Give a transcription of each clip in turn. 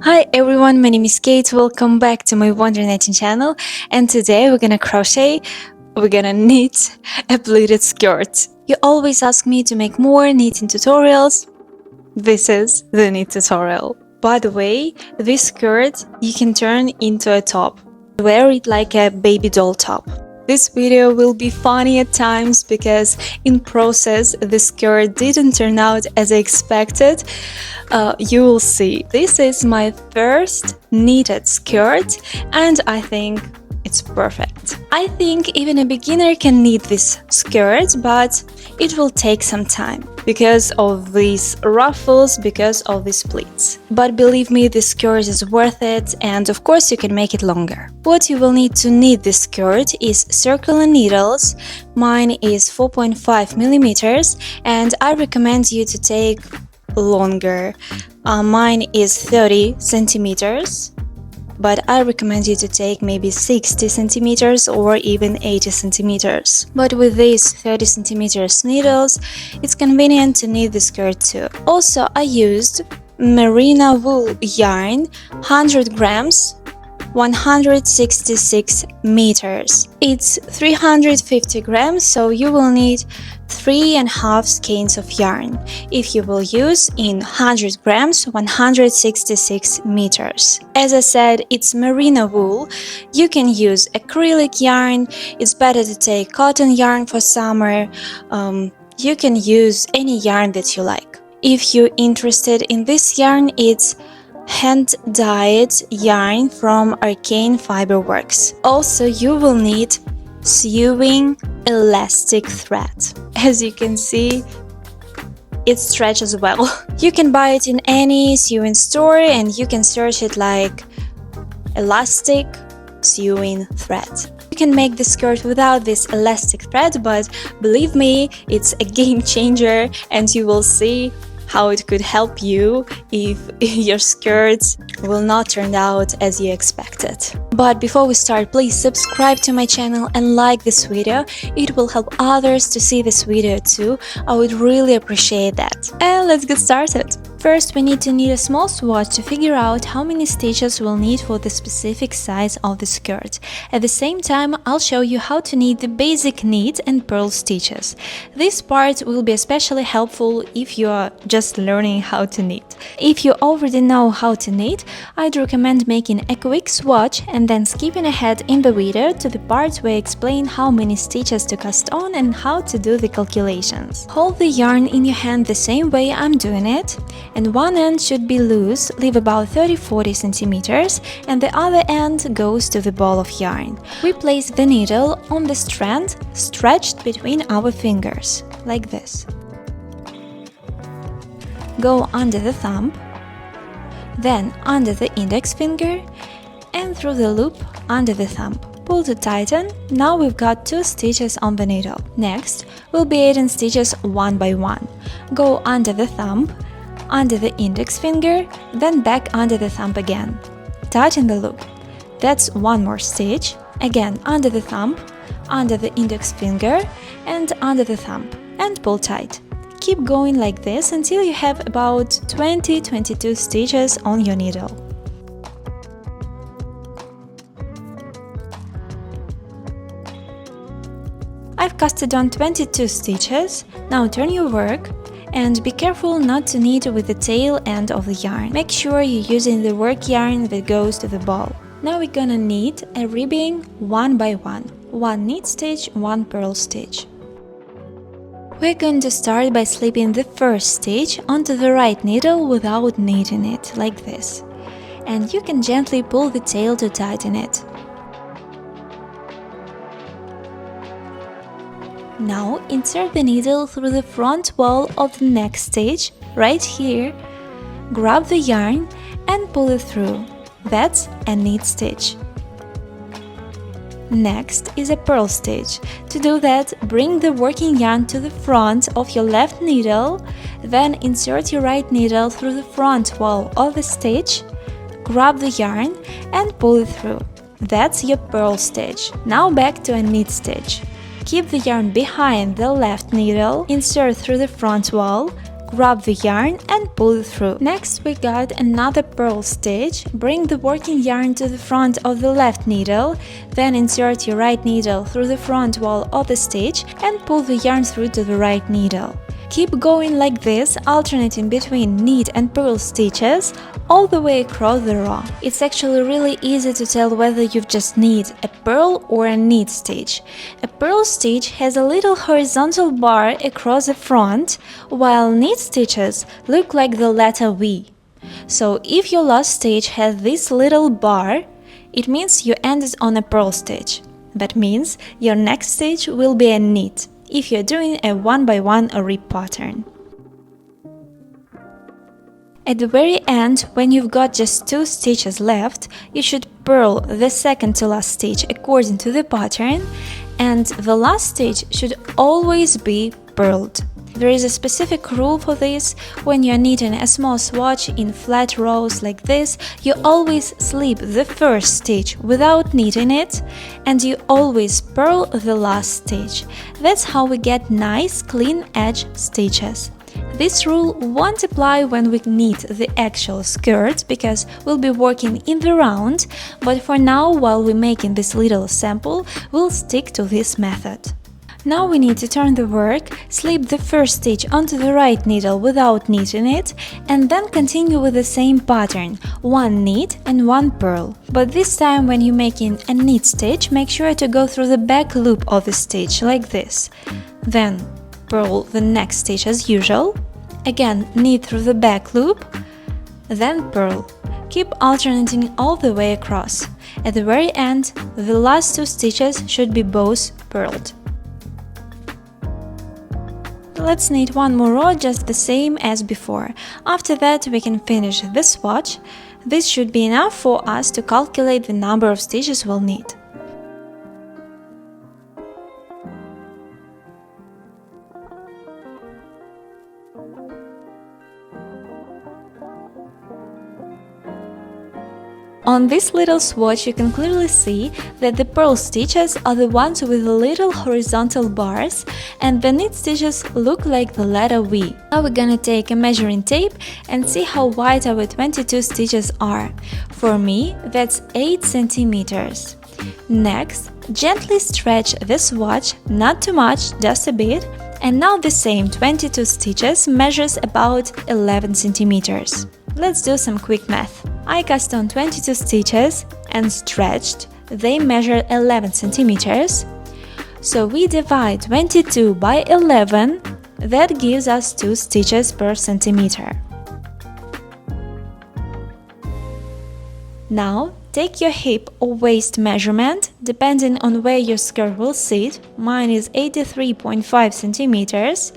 Hi everyone, my name is Kate. Welcome back to my wondernetting channel. And today we're gonna knit a pleated skirt. You always ask me to make more knitting tutorials. This is the knit tutorial. By the way, this skirt you can turn into a top. Wear it like a baby doll top. This video will be funny at times because in process the skirt didn't turn out as I expected. You will see. This is my first knitted skirt and I think it's perfect. I think even a beginner can knit this skirt, but it will take some time because of these ruffles, because of these pleats. But believe me, this skirt is worth it, and of course you can make it longer. What you will need to knit this skirt is circular needles. Mine is 4.5 millimeters, and I recommend you to take longer. Mine is 30 centimeters. But I recommend you to take maybe 60 centimeters or even 80 centimeters. But with these 30 centimeters needles, it's convenient to knit the skirt too. Also, I used merino wool yarn, 100 grams, 166 meters. It's 350 grams, so you will need 3.5 skeins of yarn if you will use in 100 grams 166 meters. As I said, it's merino wool. You can use acrylic yarn. It's better to take cotton yarn for summer. You can use any yarn that you like. If you're interested in this yarn, it's hand-dyed yarn from Arcane Fiberworks. Also, you will need sewing elastic thread. As you can see, it stretches well. You can buy it in any sewing store and you can search it like elastic sewing thread. You can make the skirt without this elastic thread, but believe me, it's a game changer and you will see how it could help you if your skirt will not turn out as you expected. But before we start, please subscribe to my channel and like this video. It will help others to see this video too. I would really appreciate that. And let's get started. First, we need to knit a small swatch to figure out how many stitches we'll need for the specific size of the skirt. At the same time, I'll show you how to knit the basic knit and purl stitches. This part will be especially helpful if you are just learning how to knit. If you already know how to knit, I'd recommend making a quick swatch and then skipping ahead in the video to the part where I explain how many stitches to cast on and how to do the calculations. Hold the yarn in your hand the same way I'm doing it, and one end should be loose, leave about 30-40 centimeters, and the other end goes to the ball of yarn. We place the needle on the strand stretched between our fingers, like this. Go under the thumb, then under the index finger, and through the loop under the thumb. Pull to tighten. Now we've got 2 stitches on the needle. Next, we'll be adding stitches one by one. Go under the thumb, under the index finger, then back under the thumb again. Tighten the loop. That's one more stitch. Again under the thumb, under the index finger, and under the thumb, and pull tight. Keep going like this until you have about 20-22 stitches on your needle. I've casted on 22 stitches. Now turn your work and be careful not to knit with the tail end of the yarn. Make sure you're using the work yarn that goes to the ball. Now we're gonna knit a ribbing one by one. One knit stitch, one purl stitch. We're going to start by slipping the first stitch onto the right needle without knitting it, like this. And you can gently pull the tail to tighten it. Now insert the needle through the front wall of the next stitch, right here. Grab the yarn and pull it through. That's a knit stitch. Next is a purl stitch. To do that, bring the working yarn to the front of your left needle, then insert your right needle through the front wall of the stitch, grab the yarn and pull it through. That's your purl stitch. Now back to a knit stitch. Keep the yarn behind the left needle, insert through the front wall, grab the yarn and pull it through. Next we got another purl stitch. Bring the working yarn to the front of the left needle, then insert your right needle through the front wall of the stitch and pull the yarn through to the right needle. Keep going like this, alternating between knit and purl stitches all the way across the row. It's actually really easy to tell whether you've just knit a purl or a knit stitch. A purl stitch has a little horizontal bar across the front, while knit stitches look like the letter V. So if your last stitch has this little bar, it means you ended on a purl stitch. That means your next stitch will be a knit, if you're doing a 1x1 rib pattern. At the very end, when you've got just 2 stitches left, you should purl the second to last stitch according to the pattern, and the last stitch should always be purled. There is a specific rule for this. When you're knitting a small swatch in flat rows like this, you always slip the first stitch without knitting it, and you always purl the last stitch. That's how we get nice clean edge stitches. This rule won't apply when we knit the actual skirt, because we'll be working in the round, but for now, while we're making this little sample, we'll stick to this method. Now we need to turn the work, slip the first stitch onto the right needle without knitting it, and then continue with the same pattern, 1 knit and 1 purl. But this time when you're making a knit stitch, make sure to go through the back loop of the stitch, like this. Then purl the next stitch as usual, again knit through the back loop, then purl. Keep alternating all the way across. At the very end, the last 2 stitches should be both purled. Let's knit 1 more row just the same as before. After that we can finish the swatch. This should be enough for us to calculate the number of stitches we'll need. On this little swatch you can clearly see that the purl stitches are the ones with the little horizontal bars, and the knit stitches look like the letter V. Now we're gonna take a measuring tape and see how wide our 22 stitches are. For me, that's 8 centimeters. Next, gently stretch the swatch, not too much, just a bit, and now the same 22 stitches measures about 11 centimeters. Let's do some quick math. I cast on 22 stitches and stretched, they measure 11 centimeters. So we divide 22 by 11, that gives us 2 stitches per centimeter. Now take your hip or waist measurement, depending on where your skirt will sit. Mine is 83.5 centimeters.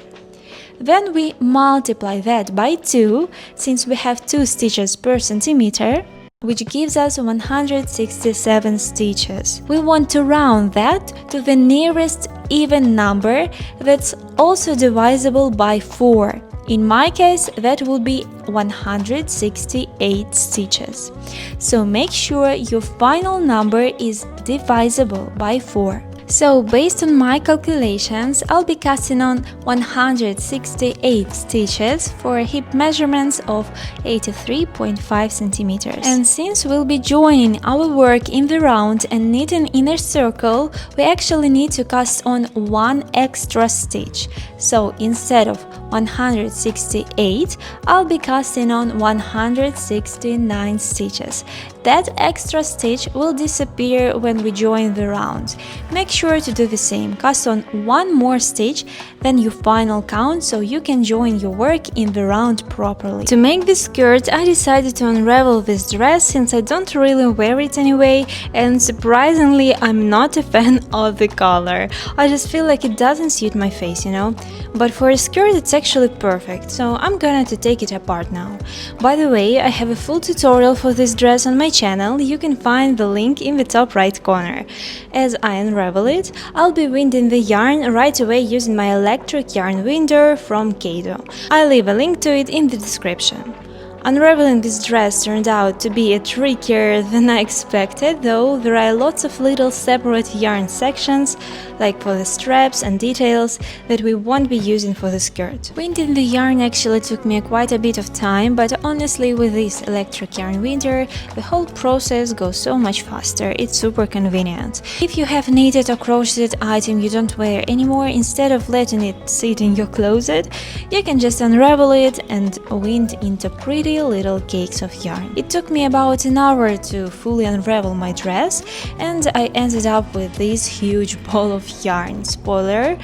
Then we multiply that by 2, since we have 2 stitches per centimeter, which gives us 167 stitches. We want to round that to the nearest even number that's also divisible by 4. In my case, that will be 168 stitches. So make sure your final number is divisible by 4. So, based on my calculations, I'll be casting on 168 stitches for hip measurements of 83.5 centimeters. And since we'll be joining our work in the round and knitting inner circle, we actually need to cast on 1 extra stitch. So, instead of 168, I'll be casting on 169 stitches. That extra stitch will disappear when we join the round. Make sure to do the same, cast on 1 more stitch than your final count so you can join your work in the round properly. To make this skirt, I decided to unravel this dress since I don't really wear it anyway, and surprisingly I'm not a fan of the color. I just feel like it doesn't suit my face, you know? But for a skirt it's actually perfect, so I'm gonna to take it apart now. By the way, I have a full tutorial for this dress on my channel, you can find the link in the top right corner. As I unravel it, I'll be winding the yarn right away using my electric yarn winder from CAYDO. I'll leave a link to it in the description. Unraveling this dress turned out to be trickier than I expected, though there are lots of little separate yarn sections, like for the straps and details, that we won't be using for the skirt. Winding the yarn actually took me quite a bit of time, but honestly with this electric yarn winder, the whole process goes so much faster, it's super convenient. If you have knitted or crocheted item you don't wear anymore, instead of letting it sit in your closet, you can just unravel it and wind into pretty little cakes of yarn. It took me about an hour to fully unravel my dress, and I ended up with this huge ball of yarn. Spoiler,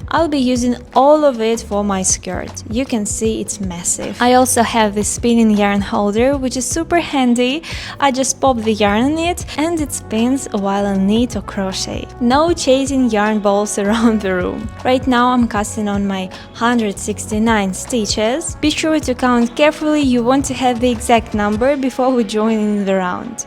I'll be using all of it for my skirt. You can see it's massive. I also have this spinning yarn holder, which is super handy. I just pop the yarn in it and it spins while I knit or crochet. No chasing yarn balls around the room. Right now I'm casting on my 169 stitches. Be sure to count carefully, you want to have the exact number before we join in the round.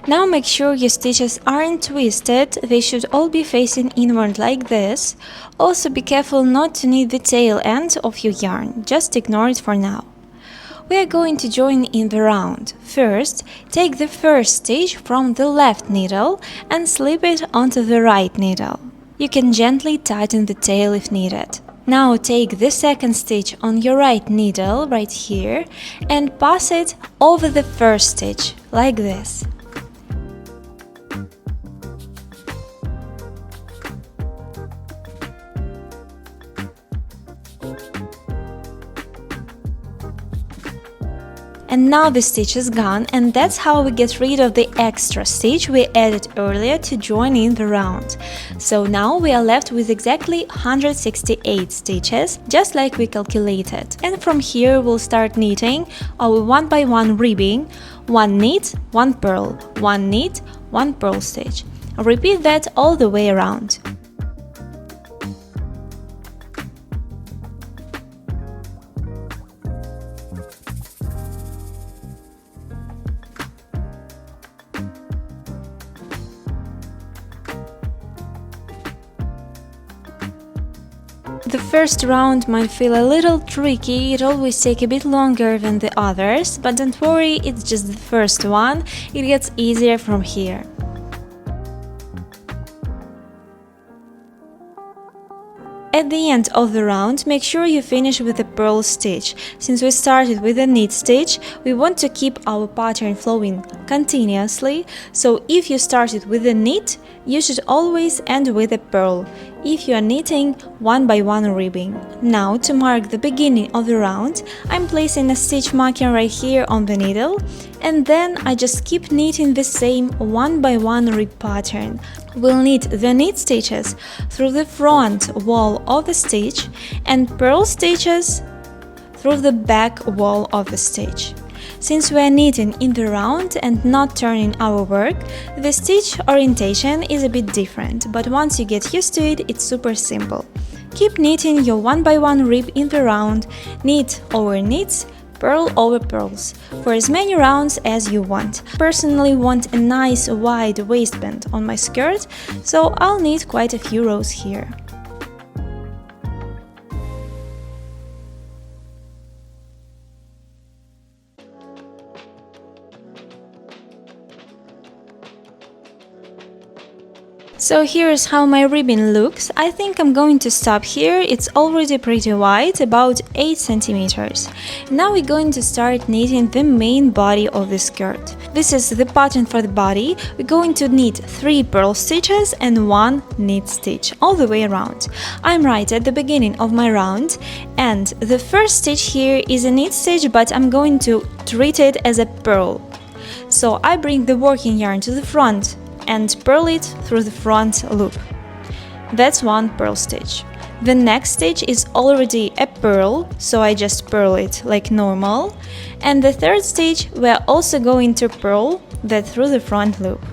Now make sure your stitches aren't twisted, they should all be facing inward like this. Also be careful not to knit the tail end of your yarn, just ignore it for now. We are going to join in the round. First, take the first stitch from the left needle and slip it onto the right needle. You can gently tighten the tail if needed. Now take the second stitch on your right needle, right here, and pass it over the first stitch, like this. And now the stitch is gone, and that's how we get rid of the extra stitch we added earlier to join in the round. So now we are left with exactly 168 stitches, just like we calculated. And from here we'll start knitting our 1 by 1 ribbing, 1 knit, 1 purl, 1 knit, 1 purl stitch. Repeat that all the way around. The first round might feel a little tricky, it always takes a bit longer than the others, but don't worry, it's just the first one, it gets easier from here. At the end of the round, make sure you finish with a purl stitch. Since we started with a knit stitch, we want to keep our pattern flowing continuously, so if you started with a knit, you should always end with a purl, if you are knitting 1 by 1 ribbing. Now, to mark the beginning of the round, I'm placing a stitch marking right here on the needle, and then I just keep knitting the same 1 by 1 rib pattern. We'll knit the knit stitches through the front wall of the stitch and purl stitches through the back wall of the stitch. Since we are knitting in the round and not turning our work, the stitch orientation is a bit different, but once you get used to it, it's super simple. Keep knitting your 1 by 1 rib in the round, knit over knits, purl over purls, for as many rounds as you want. Personally want a nice wide waistband on my skirt, so I'll knit quite a few rows here. So here's how my ribbon looks. I think I'm going to stop here, it's already pretty wide, about 8 centimeters. Now we're going to start knitting the main body of the skirt. This is the pattern for the body. We're going to knit 3 purl stitches and 1 knit stitch all the way around. I'm right at the beginning of my round, and the first stitch here is a knit stitch, but I'm going to treat it as a purl. So I bring the working yarn to the front and purl it through the front loop. That's 1 purl stitch. The next stitch is already a purl, so I just purl it like normal. And the third stitch we're also going to purl that through the front loop.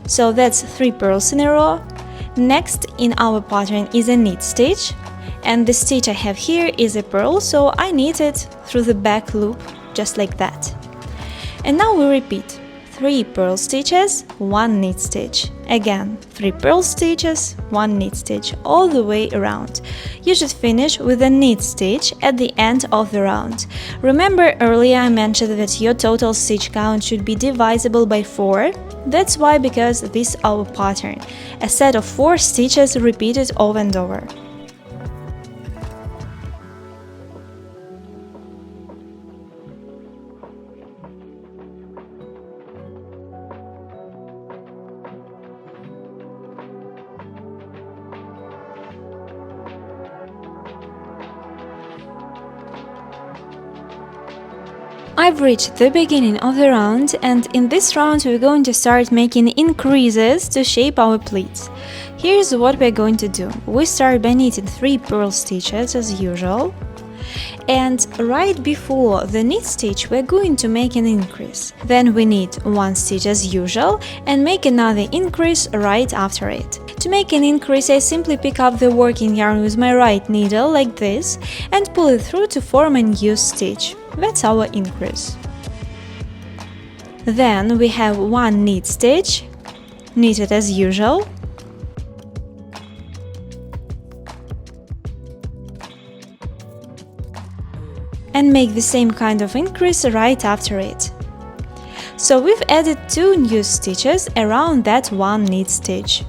So that's 3 purls in a row. Next in our pattern is a knit stitch, and the stitch I have here is a purl, so I knit it through the back loop just like that. And now we repeat 3 purl stitches, 1 knit stitch. Again, 3 purl stitches, 1 knit stitch all the way around. You should finish with a knit stitch at the end of the round. Remember earlier I mentioned that your total stitch count should be divisible by 4? That's why, because this is our pattern, a set of 4 stitches repeated over and over. I've reached the beginning of the round, and in this round we're going to start making increases to shape our pleats. Here's what we're going to do. We start by knitting 3 purl stitches as usual, and right before the knit stitch we're going to make an increase. Then we knit 1 stitch as usual and make another increase right after it. To make an increase, I simply pick up the working yarn with my right needle like this and pull it through to form a new stitch. That's our increase. Then we have 1 knit stitch, knitted as usual, and make the same kind of increase right after it. So we've added 2 new stitches around that 1 knit stitch.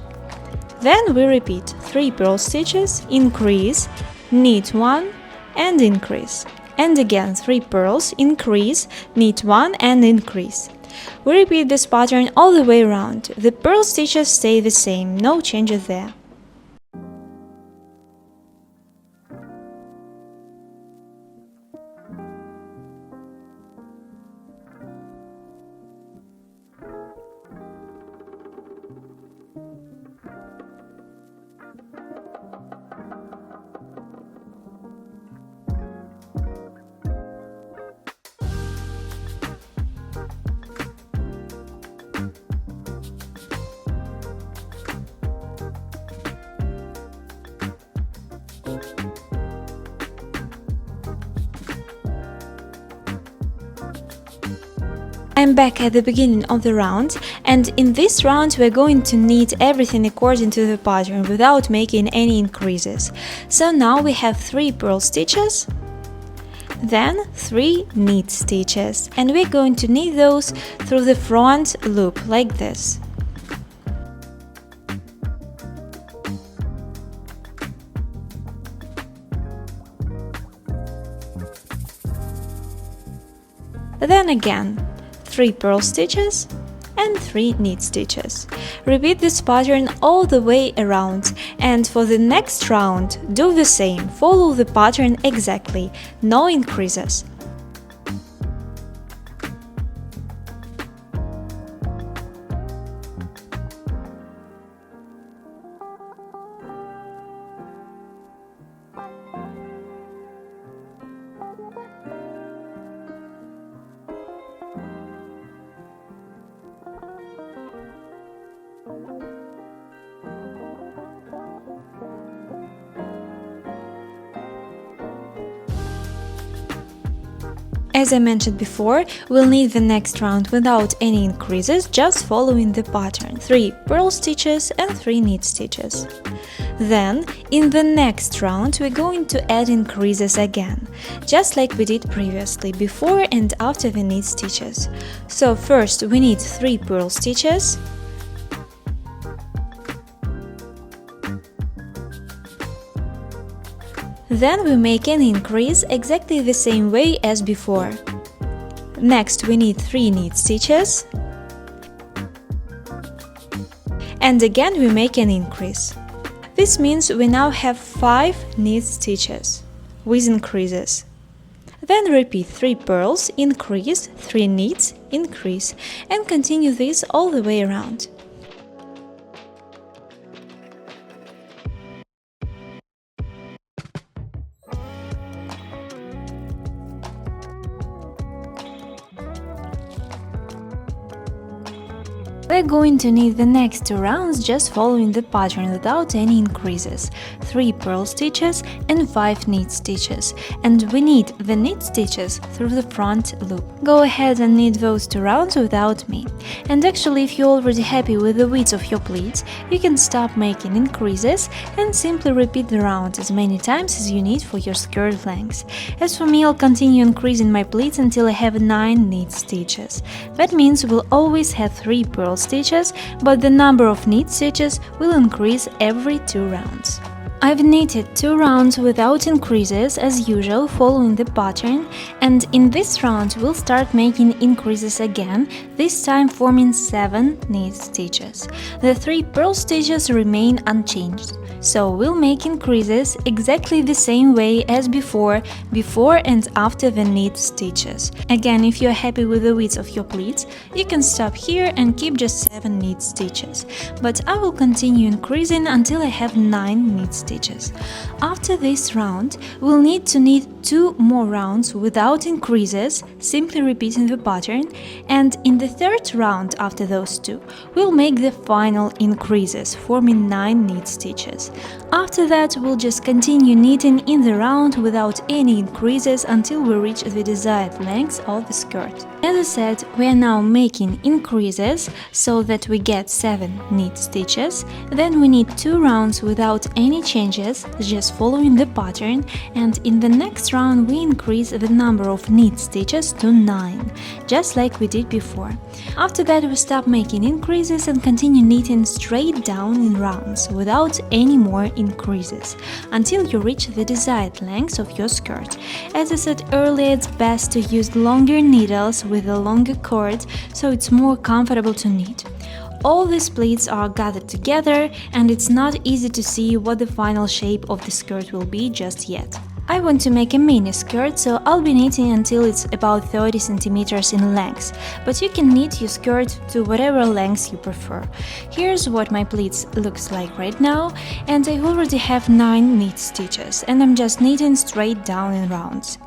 Then we repeat 3 purl stitches, increase, knit 1 and increase. And again 3 purls, increase, knit 1 and increase. We repeat this pattern all the way around. The purl stitches stay the same, no changes there. I'm back at the beginning of the round, and in this round we're going to knit everything according to the pattern without making any increases. So now we have 3 purl stitches, then 3 knit stitches, and we're going to knit those through the front loop like this. Then again 3 purl stitches and 3 knit stitches. Repeat this pattern all the way around, and for the next round do the same, follow the pattern exactly, no increases. As I mentioned before, we'll knit the next round without any increases, just following the pattern, 3 purl stitches and 3 knit stitches. Then, in the next round, we're going to add increases again, just like we did previously, before and after the knit stitches. So first we knit 3 purl stitches, then we make an increase exactly the same way as before. Next we knit 3 knit stitches, and again we make an increase. This means we now have 5 knit stitches with increases. Then repeat 3 purls, increase, 3 knits, increase, and continue this all the way around. We're going to knit the next 2 rounds just following the pattern without any increases. 3 purl stitches and 5 knit stitches, and we knit the knit stitches through the front loop. Go ahead and knit those 2 rounds without me. And actually, if you're already happy with the width of your pleats, you can stop making increases and simply repeat the round as many times as you need for your skirt length. As for me, I'll continue increasing my pleats until I have 9 knit stitches. That means we'll always have 3 purl stitches, but the number of knit stitches will increase every 2 rounds. I've knitted 2 rounds without increases as usual, following the pattern, and in this round we'll start making increases again, this time forming 7 knit stitches. The 3 purl stitches remain unchanged, so we'll make increases exactly the same way as before and after the knit stitches. Again, if you're happy with the width of your pleats, you can stop here and keep just 7 knit stitches, but I will continue increasing until I have 9 knit stitches. After this round, we'll need to knit 2 more rounds without increases, simply repeating the pattern, and in the 3rd round after those 2, we'll make the final increases, forming 9 knit stitches. After that, we'll just continue knitting in the round without any increases until we reach the desired length of the skirt. As I said, we are now making increases so that we get 7 knit stitches, then we need 2 rounds without any changes, just following the pattern, and in the next round we increase the number of knit stitches to 9, just like we did before. After that, we stop making increases and continue knitting straight down in rounds without any more increases until you reach the desired length of your skirt. As I said earlier, it's best to use longer needles with a longer cord, so it's more comfortable to knit. All these pleats are gathered together, and it's not easy to see what the final shape of the skirt will be just yet. I want to make a mini skirt, so I'll be knitting until it's about 30 cm in length, but you can knit your skirt to whatever length you prefer. Here's what my pleats looks like right now, and I already have 9 knit stitches, and I'm just knitting straight down in rounds.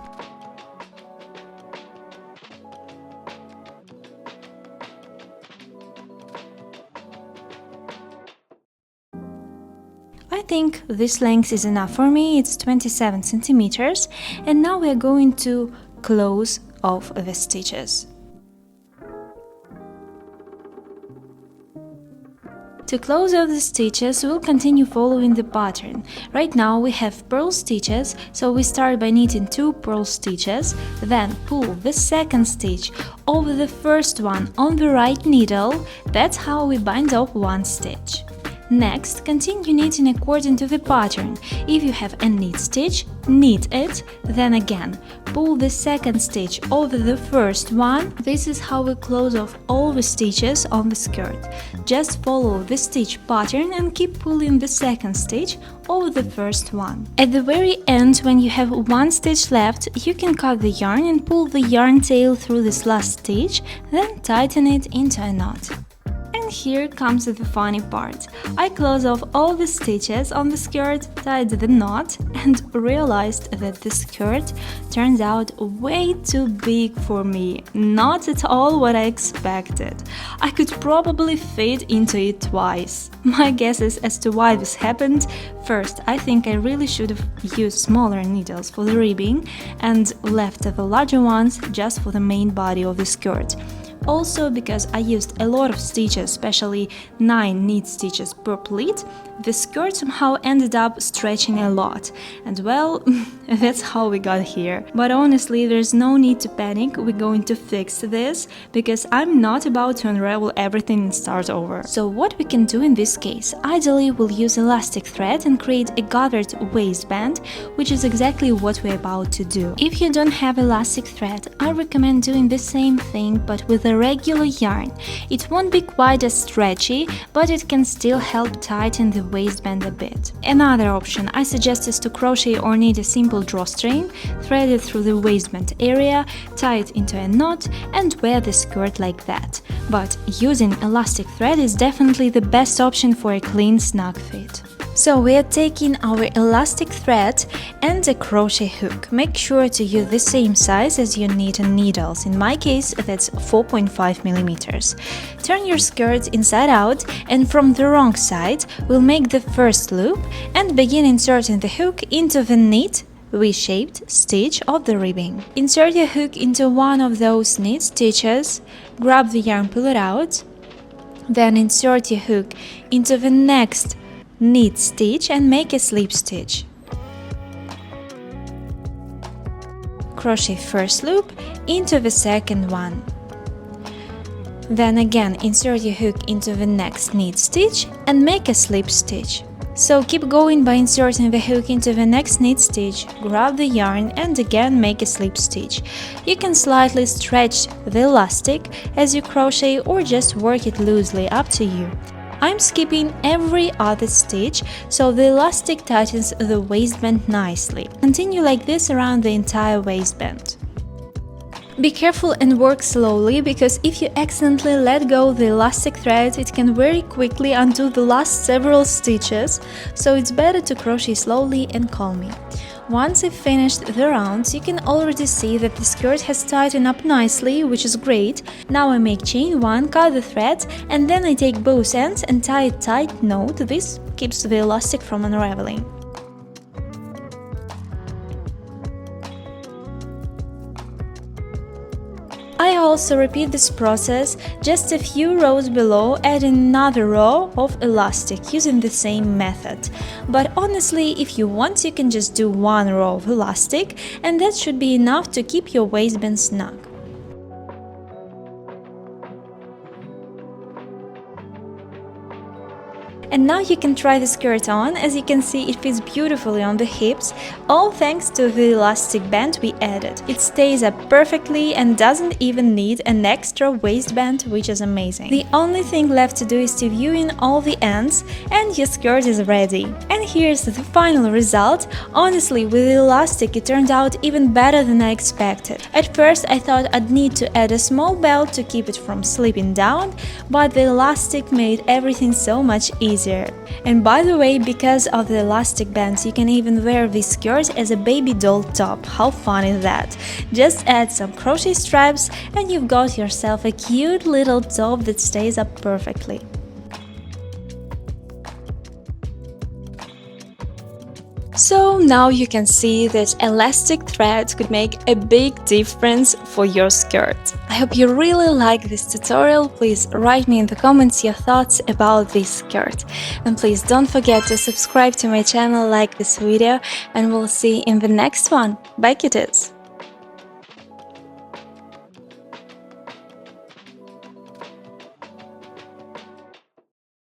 I think this length is enough for me, it's 27 centimeters, and now we are going to close off the stitches. To close off the stitches, we'll continue following the pattern. Right now we have purl stitches, so we start by knitting 2 purl stitches, then pull the 2nd stitch over the first one on the right needle. That's how we bind up 1 stitch. Next, continue knitting according to the pattern. If you have a knit stitch, knit it, then again, pull the 2nd stitch over the first one. This is how we close off all the stitches on the skirt. Just follow the stitch pattern and keep pulling the 2nd stitch over the first one. At the very end, when you have 1 stitch left, you can cut the yarn and pull the yarn tail through this last stitch, then tighten it into a knot. And here comes the funny part. I close off all the stitches on the skirt, tied the knot, and realized that the skirt turned out way too big for me. Not at all what I expected. I could probably fit into it twice. My guesses as to why this happened: first, I think I really should have used smaller needles for the ribbing and left the larger ones just for the main body of the skirt. Also, because I used a lot of stitches, especially 9 knit stitches per pleat, the skirt somehow ended up stretching a lot. And well, that's how we got here. But honestly, there's no need to panic, we're going to fix this, because I'm not about to unravel everything and start over. So what we can do in this case? Ideally, we'll use elastic thread and create a gathered waistband, which is exactly what we're about to do. If you don't have elastic thread, I recommend doing the same thing but with a regular yarn. It won't be quite as stretchy, but it can still help tighten the waistband a bit. Another option I suggest is to crochet or knit a simple drawstring, thread it through the waistband area, tie it into a knot, and wear the skirt like that. But using elastic thread is definitely the best option for a clean, snug fit. So we are taking our elastic thread and a crochet hook. Make sure to use the same size as your knitting needles. In my case, that's 4.5 millimeters. Turn your skirt inside out, and from the wrong side, we'll make the first loop and begin inserting the hook into the knit V-shaped stitch of the ribbing. Insert your hook into one of those knit stitches, grab the yarn, pull it out, then insert your hook into the next knit stitch and make a slip stitch. Crochet first loop into the second one. Then again insert your hook into the next knit stitch and make a slip stitch. So keep going by inserting the hook into the next knit stitch, grab the yarn and again make a slip stitch. You can slightly stretch the elastic as you crochet or just work it loosely, up to you. I'm skipping every other stitch so the elastic tightens the waistband nicely. Continue like this around the entire waistband. Be careful and work slowly, because if you accidentally let go the elastic thread, it can very quickly undo the last several stitches, so it's better to crochet slowly and calmly. Once you've finished the rounds, you can already see that the skirt has tightened up nicely, which is great. Now I make chain 1, cut the threads, and then I take both ends and tie a tight knot. This keeps the elastic from unraveling. I also repeat this process just a few rows below, adding another row of elastic using the same method. But honestly, if you want, you can just do one row of elastic, and that should be enough to keep your waistband snug. And now you can try the skirt on. As you can see, it fits beautifully on the hips, all thanks to the elastic band we added. It stays up perfectly and doesn't even need an extra waistband, which is amazing. The only thing left to do is to view in all the ends and your skirt is ready. And here's the final result. Honestly, with the elastic it turned out even better than I expected. At first I thought I'd need to add a small belt to keep it from slipping down, but the elastic made everything so much easier. And by the way, because of the elastic bands, you can even wear this skirt as a baby doll top. How fun is that? Just add some crochet stripes and you've got yourself a cute little top that stays up perfectly. So now you can see that elastic thread could make a big difference for your skirt. I hope you really like this tutorial. Please write me in the comments your thoughts about this skirt. And please don't forget to subscribe to my channel, like this video, and we'll see you in the next one. Bye, cuties!